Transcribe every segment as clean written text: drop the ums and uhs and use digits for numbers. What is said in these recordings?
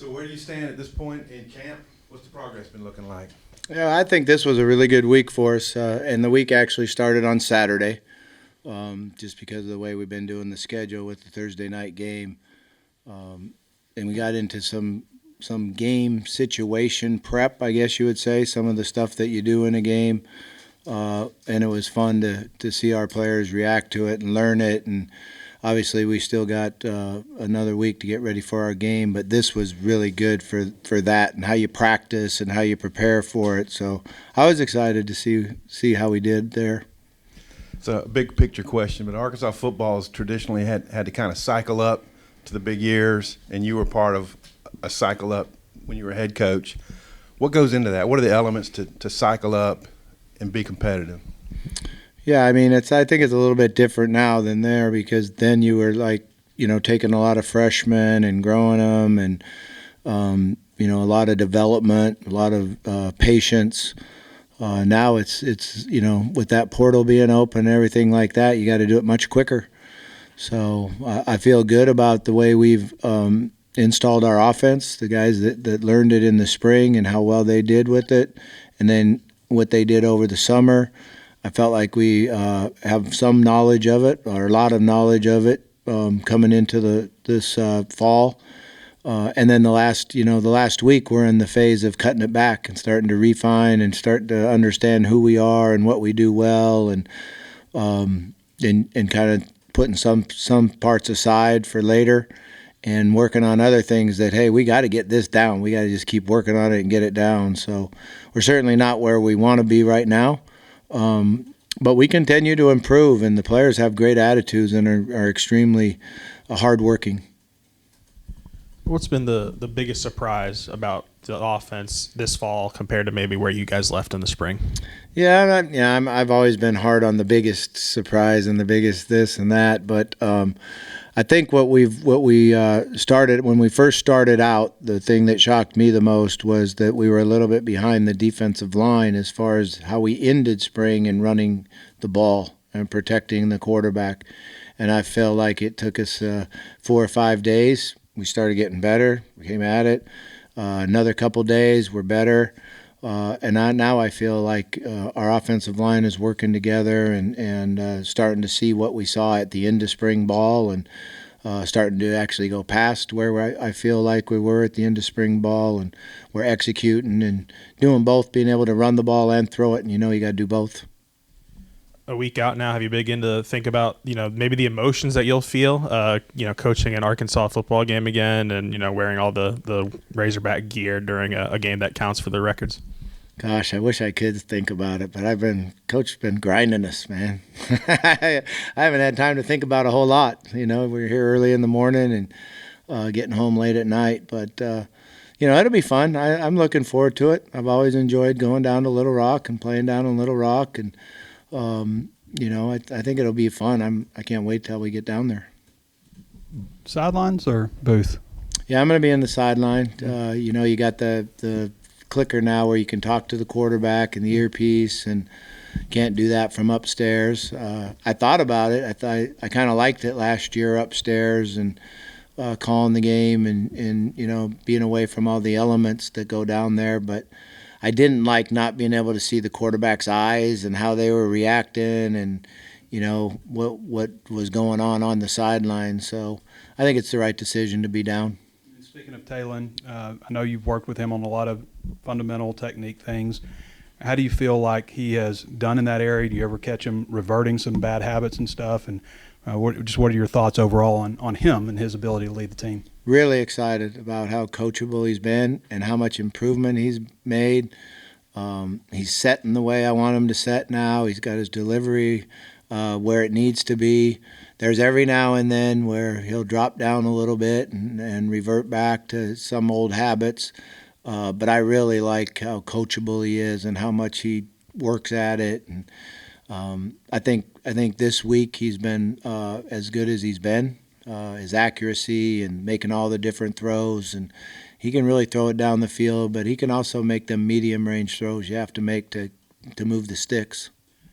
So where do you stand at this point in camp? What's the progress been looking like? Yeah, I think this was a really good week for us, and the week actually started on Saturday, just because of the way we've been doing the schedule with the Thursday night game, and we got into some game situation prep, I guess you would say, some of the stuff that you do in a game, and it was fun to see our players react to it and learn it. And obviously, we still got another week to get ready for our game, but this was really good for that and how you practice and how you prepare for it. So I was excited to see how we did there. It's a big picture question, but Arkansas football has traditionally had to kind of cycle up to the big years, and you were part of a cycle up when you were head coach. What goes into that? What are the elements to cycle up and be competitive? Yeah, I mean, I think it's a little bit different now than there, because then you were like, taking a lot of freshmen and growing them, and a lot of development, a lot of patience. Now it's with that portal being open and everything like that, you got to do it much quicker. So I feel good about the way we've installed our offense, the guys that learned it in the spring and how well they did with it, and then what they did over the summer. I felt like we have some knowledge of it, or a lot of knowledge of it, coming into this fall. And then the last week, we're in the phase of cutting it back and starting to refine and starting to understand who we are and what we do well, and kind of putting some parts aside for later and working on other things that, hey, we got to get this down. We got to just keep working on it and get it down. So we're certainly not where we want to be right now. But we continue to improve, and the players have great attitudes and are extremely hardworking. What's been the biggest surprise about the offense this fall compared to maybe where you guys left in the spring? Yeah, I've always been hard on the biggest surprise and the biggest this and that, but I think what we started when we first started out, the thing that shocked me the most was that we were a little bit behind the defensive line as far as how we ended spring and running the ball and protecting the quarterback. And I felt like it took us 4 or 5 days. We started getting better. We came at it. Another couple days, we're better. And now I feel like our offensive line is working together and starting to see what we saw at the end of spring ball, and starting to actually go past where I feel like we were at the end of spring ball, and we're executing and doing both, being able to run the ball and throw it, and you got to do both. A week out now, have you begun to think about, maybe the emotions that you'll feel, coaching an Arkansas football game again and, wearing all the Razorback gear during a game that counts for the records? Gosh, I wish I could think about it, but Coach's been grinding us, man. I haven't had time to think about a whole lot. We're here early in the morning and getting home late at night, but it'll be fun. I'm looking forward to it. I've always enjoyed going down to Little Rock and playing down in Little Rock, and I think it'll be fun. I can't wait till we get down there. Sidelines or booth? Yeah, I'm going to be in the sideline. You got the clicker now where you can talk to the quarterback and the earpiece, and can't do that from upstairs. I thought about it. I kind of liked it last year upstairs and calling the game and being away from all the elements that go down there, but I didn't like not being able to see the quarterback's eyes and how they were reacting, and what was going on the sideline. So I think it's the right decision to be down. Speaking of Talon, I know you've worked with him on a lot of fundamental technique things. How do you feel like he has done in that area? Do you ever catch him reverting some bad habits and stuff? And what are your thoughts overall on him and his ability to lead the team? Really excited about how coachable he's been and how much improvement he's made. He's setting the way I want him to set now. He's got his delivery where it needs to be. There's every now and then where he'll drop down a little bit and revert back to some old habits. But I really like how coachable he is and how much he works at it. And I think this week he's been as good as he's been. His accuracy and making all the different throws, and he can really throw it down the field, but he can also make them medium range throws you have to make to move the sticks.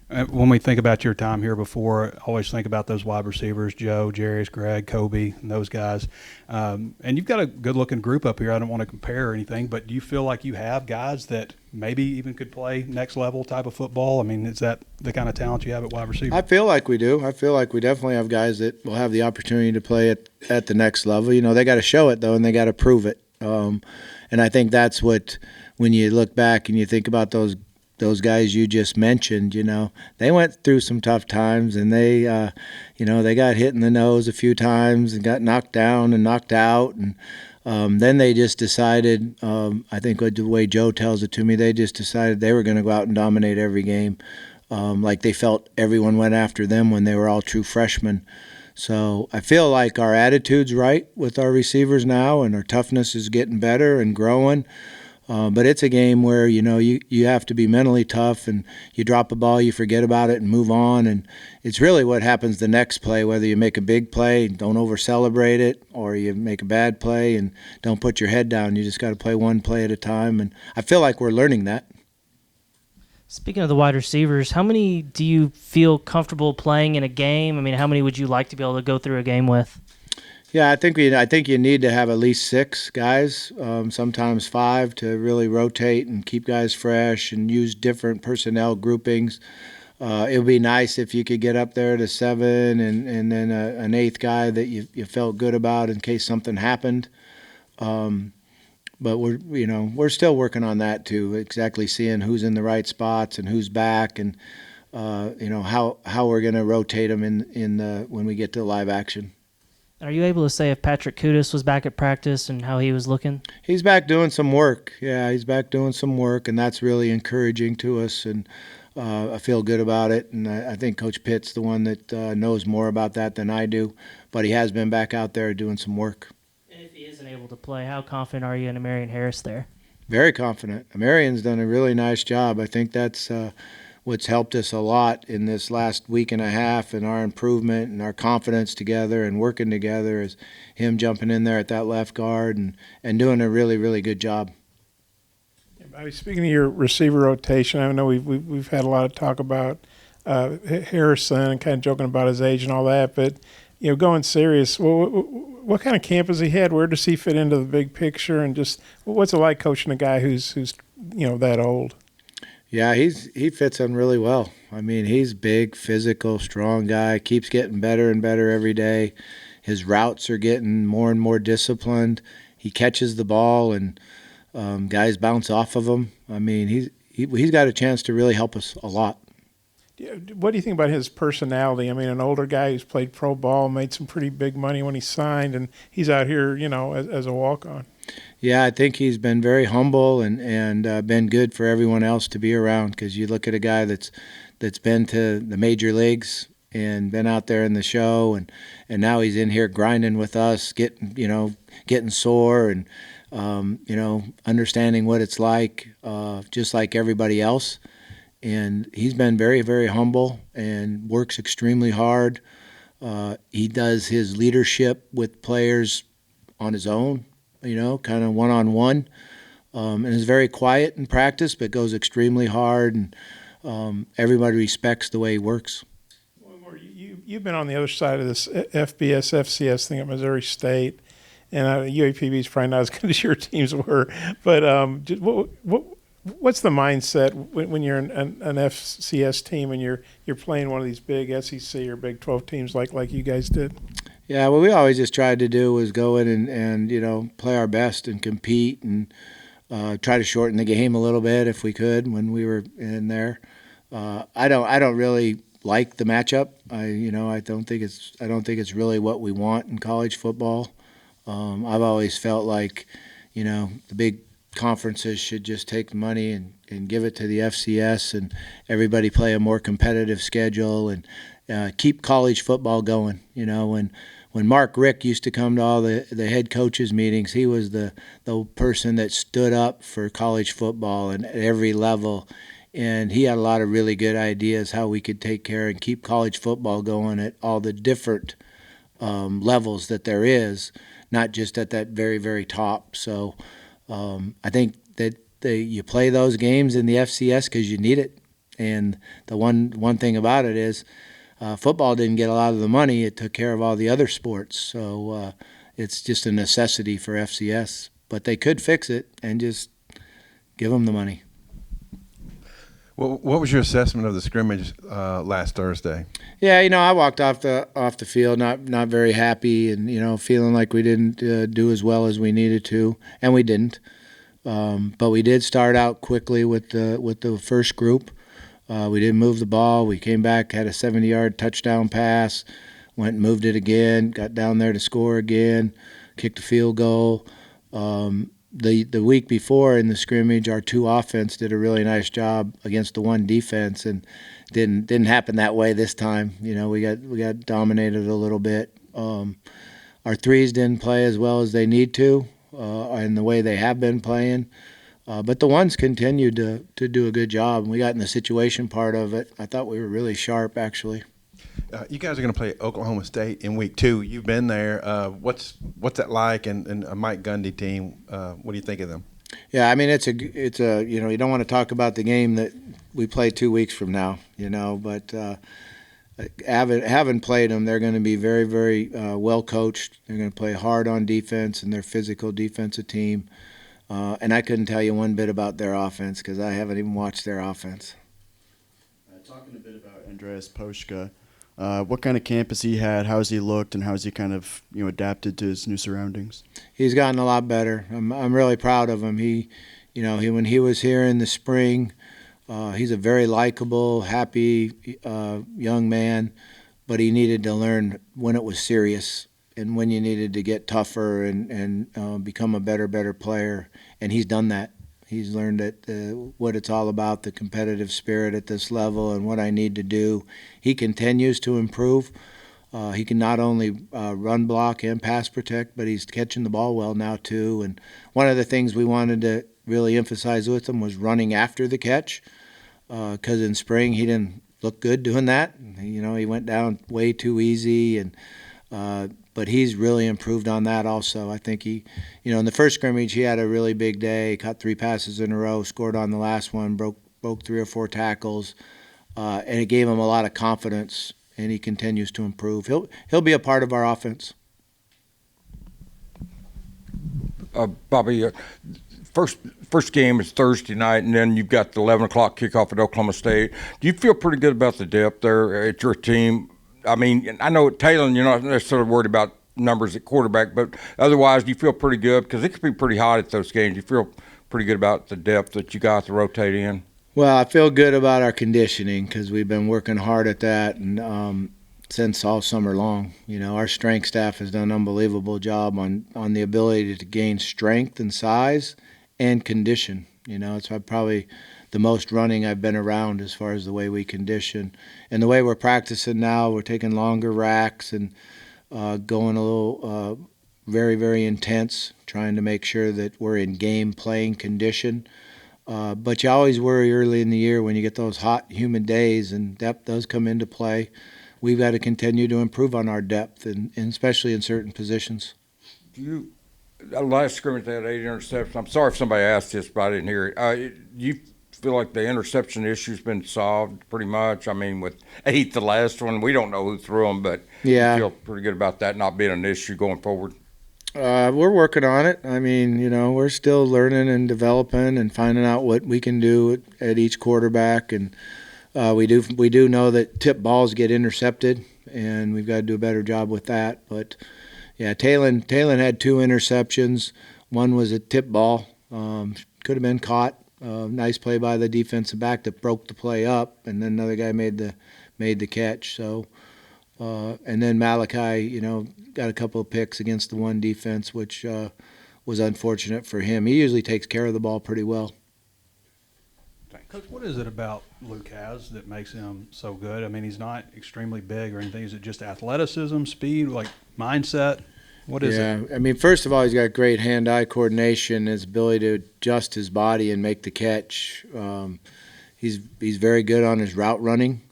When we think about your time here before, I always think about those wide receivers, Joe, Jarius, Greg, Kobe, and those guys. And you've got a good-looking group up here. I don't want to compare or anything, but do you feel like you have guys that maybe even could play next-level type of football? I mean, is that the kind of talent you have at wide receiver? I feel like we do. I feel like we definitely have guys that will have the opportunity to play at the next level. You know, they got to show it, though, and they got to prove it. And I think that's what, when you look back and you think about those guys you just mentioned, you know, they went through some tough times, and they, you know, they got hit in the nose a few times and got knocked down and knocked out. And then they just decided, I think the way Joe tells it to me, they just decided they were going to go out and dominate every game. Like they felt everyone went after them when they were all true freshmen. So I feel like our attitude's right with our receivers now, and our toughness is getting better and growing. But it's a game where, you know, you have to be mentally tough, and you drop a ball, you forget about it and move on. And it's really what happens the next play, whether you make a big play and don't over-celebrate it, or you make a bad play and don't put your head down. You just got to play one play at a time. And I feel like we're learning that. Speaking of the wide receivers, how many do you feel comfortable playing in a game? I mean, how many would you like to be able to go through a game with? Yeah, I think you need to have at least 6 guys, sometimes 5, to really rotate and keep guys fresh and use different personnel groupings. It would be nice if you could get up there to 7 and then an 8th guy that you felt good about in case something happened. But we're still working on that too, exactly seeing who's in the right spots and who's back, and how we're going to rotate them when we get to live action. Are you able to say if Patrick Kudus was back at practice and how he was looking? He's back doing some work. Yeah, he's back doing some work, and that's really encouraging to us, and I feel good about it. And I think Coach Pitt's the one that knows more about that than I do, but he has been back out there doing some work. And if he isn't able to play, how confident are you in Amarian Harris there? Very confident. Amarian's done a really nice job. I think that's what's helped us a lot in this last week and a half, and our improvement and our confidence together and working together, is him jumping in there at that left guard and doing a really, really good job. Speaking of your receiver rotation, I know we've had a lot of talk about Harrison and kind of joking about his age and all that, but going serious, what kind of camp has he had? Where does he fit into the big picture? And just what's it like coaching a guy who's that old? Yeah, he fits in really well. I mean, he's big, physical, strong guy, keeps getting better and better every day. His routes are getting more and more disciplined. He catches the ball, and guys bounce off of him. I mean, he's got a chance to really help us a lot. What do you think about his personality? I mean, an older guy who's played pro ball, made some pretty big money when he signed, and he's out here, as a walk-on. Yeah, I think he's been very humble and been good for everyone else to be around, because you look at a guy that's been to the major leagues and been out there in the show, and now he's in here grinding with us, getting sore and understanding what it's like, just like everybody else. And he's been very, very humble and works extremely hard. He does his leadership with players on his own, kind of one-on-one, and is very quiet in practice, but goes extremely hard, and everybody respects the way he works. You've been on the other side of this FBS, FCS thing at Missouri State, and UAPB is probably not as good as your teams were, but what's the mindset when you're an FCS team and you're playing one of these big SEC or Big 12 teams like you guys did? Yeah, what we always just tried to do was go in and play our best and compete and try to shorten the game a little bit if we could when we were in there. I don't really like the matchup. I don't think it's really what we want in college football. I've always felt like the big conferences should just take the money and give it to the FCS, and everybody play a more competitive schedule and keep college football going. When Mark Rick used to come to all the head coaches meetings, he was the person that stood up for college football and at every level, and he had a lot of really good ideas how we could take care and keep college football going at all the different levels that there is, not just at that very, very top. So I think that you play those games in the FCS because you need it, And the one thing about it is football didn't get a lot of the money. It took care of all the other sports. So it's just a necessity for FCS. But they could fix it and just give them the money. Well, what was your assessment of the scrimmage last Thursday? Yeah, I walked off the field not very happy, and feeling like we didn't do as well as we needed to, and we didn't. But we did start out quickly with the first group. We didn't move the ball. We came back, had a 70-yard touchdown pass, went and moved it again, got down there to score again, kicked a field goal. The week before in the scrimmage, our two offense did a really nice job against the one defense, and didn't happen that way this time. We got dominated a little bit. Our threes didn't play as well as they need to, and the way they have been playing. But the ones continued to do a good job. We got in the situation part of it. I thought we were really sharp, actually. You guys are going to play Oklahoma State in week 2. You've been there. What's that like? And a Mike Gundy team. What do you think of them? Yeah, I mean it's a you don't want to talk about the game that we play 2 weeks from now. But having played them, they're going to be very very well coached. They're going to play hard on defense, and they're a physical defensive team. And I couldn't tell you one bit about their offense because I haven't even watched their offense. Talking a bit about Andreas Poshka. What kind of camp has he had? How has he looked, and how has he kind of adapted to his new surroundings? He's gotten a lot better. I'm really proud of him. He when he was here in the spring, he's a very likable, happy young man, but he needed to learn when it was serious and when you needed to get tougher and become a better player. And he's done that. He's learned what it's all about, the competitive spirit at this level and what I need to do. He continues to improve. He can not only run block and pass protect, but he's catching the ball well now too. And one of the things we wanted to really emphasize with him was running after the catch, because in spring he didn't look good doing that. He went down way too easy, but he's really improved on that also. I think he, in the first scrimmage, he had a really big day, caught 3 passes in a row, scored on the last one, broke 3 or 4 tackles, and it gave him a lot of confidence, and he continues to improve. He'll be a part of our offense. Bobby, first game is Thursday night, and then you've got the 11 o'clock kickoff at Oklahoma State. Do you feel pretty good about the depth there at your team? I mean, I know at Taylor, you're not necessarily worried about numbers at quarterback, but otherwise, do you feel pretty good? Because it could be pretty hot at those games. You feel pretty good about the depth that you got to rotate in? Well, I feel good about our conditioning because we've been working hard at that and since all summer long. Our strength staff has done an unbelievable job on the ability to gain strength and size and condition. It's probably the most running I've been around as far as the way we condition. And the way we're practicing now, we're taking longer racks and going a little very, very intense, trying to make sure that we're in game playing condition. But you always worry early in the year when you get those hot, humid days, and depth does come into play. We've got to continue to improve on our depth, and especially in certain positions. Last scrimmage they had 8 interceptions. I'm sorry if somebody asked this, but I didn't hear it. You feel like the interception issue's been solved pretty much? I mean, with 8, the last one, we don't know who threw them, but yeah, you feel pretty good about that not being an issue going forward? We're working on it. I mean, we're still learning and developing and finding out what we can do at each quarterback. And we do know that tip balls get intercepted, and we've got to do a better job with that. But yeah, Talon had 2 interceptions. One was a tip ball, could have been caught. Nice play by the defensive back that broke the play up, and then another guy made the catch. So, and then Malachi, got a couple of picks against the one defense, which was unfortunate for him. He usually takes care of the ball pretty well. Coach, what is it about Luke Has that makes him so good? I mean, he's not extremely big or anything. Is it just athleticism, speed, like mindset? What is it? Yeah, I mean, first of all, he's got great hand-eye coordination, his ability to adjust his body and make the catch. He's very good on his route running,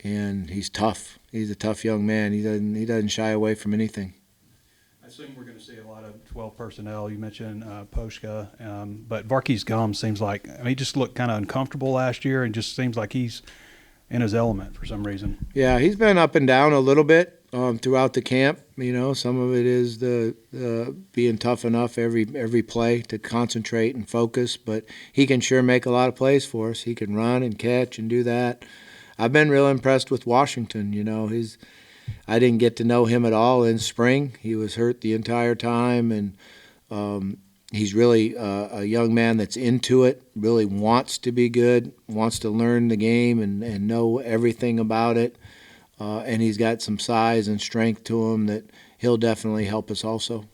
and he's tough. He's a tough young man. He doesn't shy away from anything. I assume we're going to see a lot of 12 personnel. You mentioned Poshka, but Varkey's Gum seems like he just looked kind of uncomfortable last year, and just seems like he's in his element for some reason. Yeah, he's been up and down a little bit throughout the camp. Some of it is the being tough enough every play to concentrate and focus, but he can sure make a lot of plays for us. He can run and catch and do that. I've been real impressed with Washington. I didn't get to know him at all in spring. He was hurt the entire time, and he's really a young man that's into it, really wants to be good, wants to learn the game and know everything about it. And he's got some size and strength to him that he'll definitely help us also.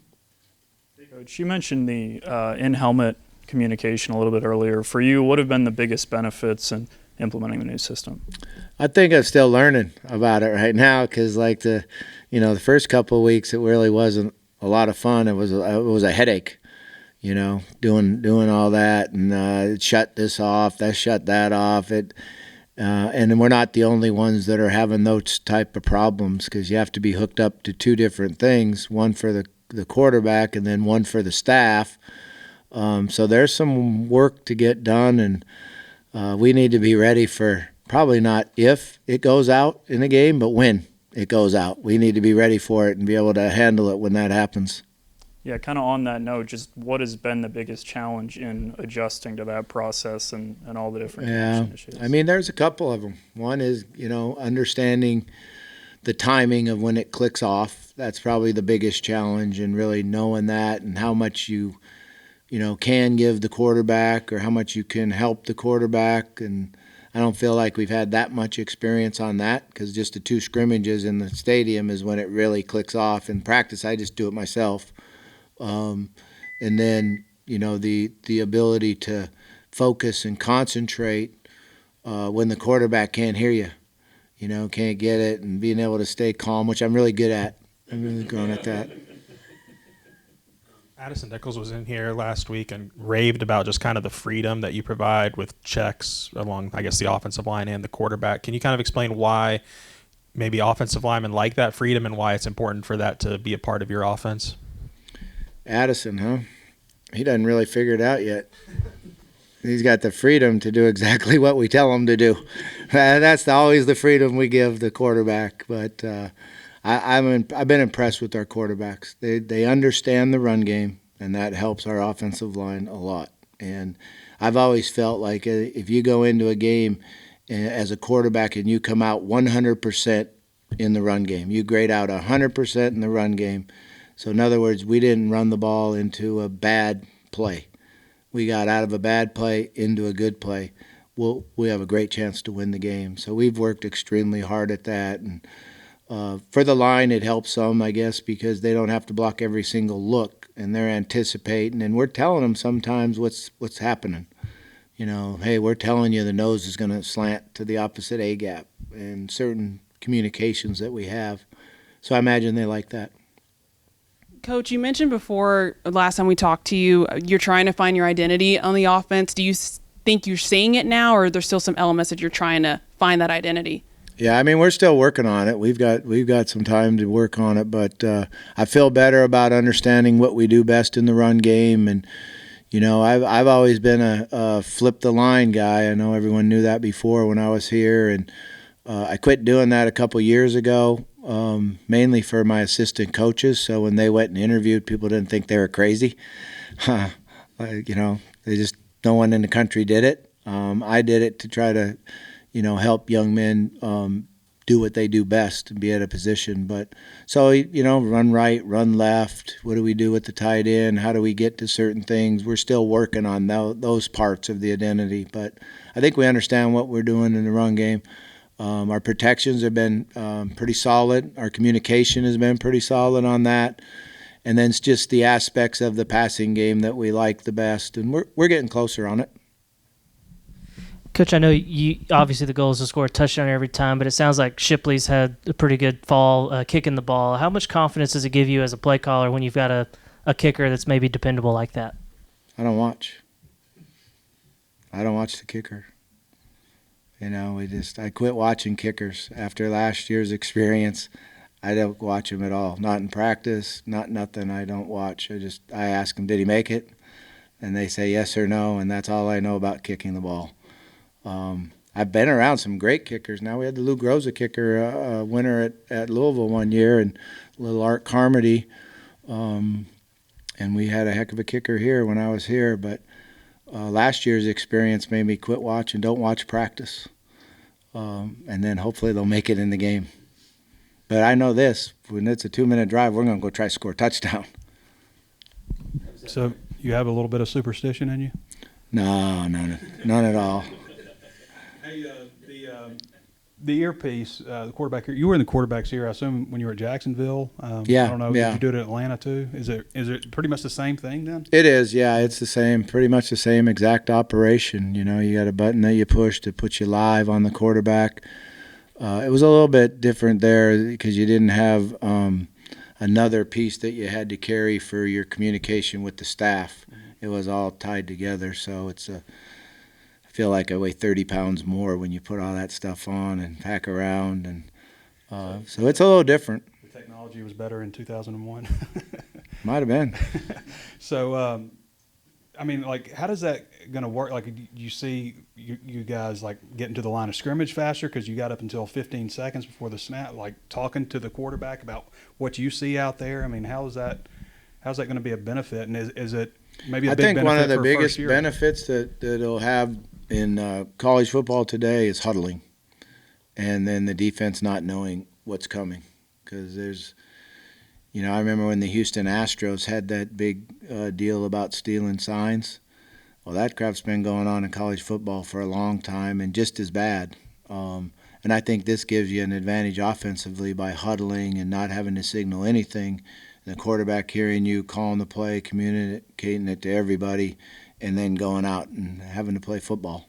Coach, you mentioned the in-helmet communication a little bit earlier. For you, what have been the biggest benefits in implementing the new system? I think I'm still learning about it right now because, the first couple of weeks it really wasn't a lot of fun. It was a headache, doing all that and shut this off, that shut that off. And we're not the only ones that are having those type of problems because you have to be hooked up to two different things, one for the quarterback and then one for the staff. So there's some work to get done, and we need to be ready for probably not if it goes out in a game, but when it goes out. We need to be ready for it and be able to handle it when that happens. Yeah, kind of on that note, just what has been the biggest challenge in adjusting to that process and all the different connection issues? There's a couple of them. One is, understanding the timing of when it clicks off. That's probably the biggest challenge, and really knowing that and how much you can give the quarterback or how much you can help the quarterback. And I don't feel like we've had that much experience on that because just the two scrimmages in the stadium is when it really clicks off. In practice, I just do it myself. And then, the ability to focus and concentrate when the quarterback can't hear you, can't get it, and being able to stay calm, which I'm really good at. I'm really growing at that. Addison Nichols was in here last week and raved about just kind of the freedom that you provide with checks along, I guess, the offensive line and the quarterback. Can you kind of explain why maybe offensive linemen like that freedom and why it's important for that to be a part of your offense? Addison, huh? He doesn't really figure it out yet. He's got the freedom to do exactly what we tell him to do. That's always the freedom we give the quarterback. But I've been impressed with our quarterbacks. They understand the run game, and that helps our offensive line a lot. And I've always felt like if you go into a game as a quarterback and you come out 100% in the run game, you grade out 100% in the run game. So in other words, we didn't run the ball into a bad play. We got out of a bad play into a good play. We have a great chance to win the game. So we've worked extremely hard at that. And for the line, it helps some, I guess, because they don't have to block every single look, and they're anticipating. And we're telling them sometimes what's happening. Hey, we're telling you the nose is going to slant to the opposite A gap, and certain communications that we have. So I imagine they like that. Coach, you mentioned before, last time we talked to you, you're trying to find your identity on the offense. Do you think you're seeing it now, or are there still some elements that you're trying to find that identity? Yeah, we're still working on it. We've got some time to work on it, but I feel better about understanding what we do best in the run game. And I've always been a flip the line guy. I know everyone knew that before when I was here, and I quit doing that a couple years ago. Mainly for my assistant coaches, so when they went and interviewed, people didn't think they were crazy. They just, no one in the country did it. I did it to try to, help young men do what they do best and be at a position. But so, run right, run left. What do we do with the tight end? How do we get to certain things? We're still working on those parts of the identity, but I think we understand what we're doing in the run game. Our protections have been pretty solid. Our communication has been pretty solid on that. And then it's just the aspects of the passing game that we like the best, and we're getting closer on it. Coach, I know you obviously the goal is to score a touchdown every time, but it sounds like Shipley's had a pretty good fall kicking the ball. How much confidence does it give you as a play caller when you've got a kicker that's maybe dependable like that? I don't watch the kicker. I quit watching kickers after last year's experience. I don't watch him at all. Not in practice, not nothing. I don't watch. I ask him, did he make it? And they say yes or no, and that's all I know about kicking the ball. I've been around some great kickers. Now we had the Lou Groza kicker winner at Louisville one year, and little Art Carmody, and we had a heck of a kicker here when I was here. But last year's experience made me quit watching, don't watch practice, and then hopefully they'll make it in the game. But I know this: when it's a 2-minute drive, we're going to go try to score a touchdown. So you have a little bit of superstition in you? No, none at all. Hey, the earpiece, the quarterback. You were in the quarterback's ear, I assume, when you were at Jacksonville. Yeah, I don't know. yeah. Did you do it at Atlanta too? Is it pretty much the same thing then? It is, yeah. It's the same, pretty much the same exact operation. You know, you got a button that you push to put you live on the quarterback. It was a little bit different there because you didn't have another piece that you had to carry for your communication with the staff. It was all tied together, so I feel like I weigh 30 pounds more when you put all that stuff on and pack around, and so it's a little different. The technology was better in 2001. Might have been. So, I mean, like, how does that going to work? Like, do you see you guys like getting to the line of scrimmage faster because you got up until 15 seconds before the snap, like talking to the quarterback about what you see out there? I mean, how's that going to be a benefit? And is it maybe a big benefit? I think one of the for biggest first year? benefits that it'll have in college football today is huddling, and then the defense not knowing what's coming, because there's, you know, I remember when the Houston Astros had that big deal about stealing signs. Well, that crap's been going on in college football for a long time, and just as bad. And I think this gives you an advantage offensively by huddling and not having to signal anything. The quarterback hearing you, calling the play, communicating it to everybody, and then going out and having to play football.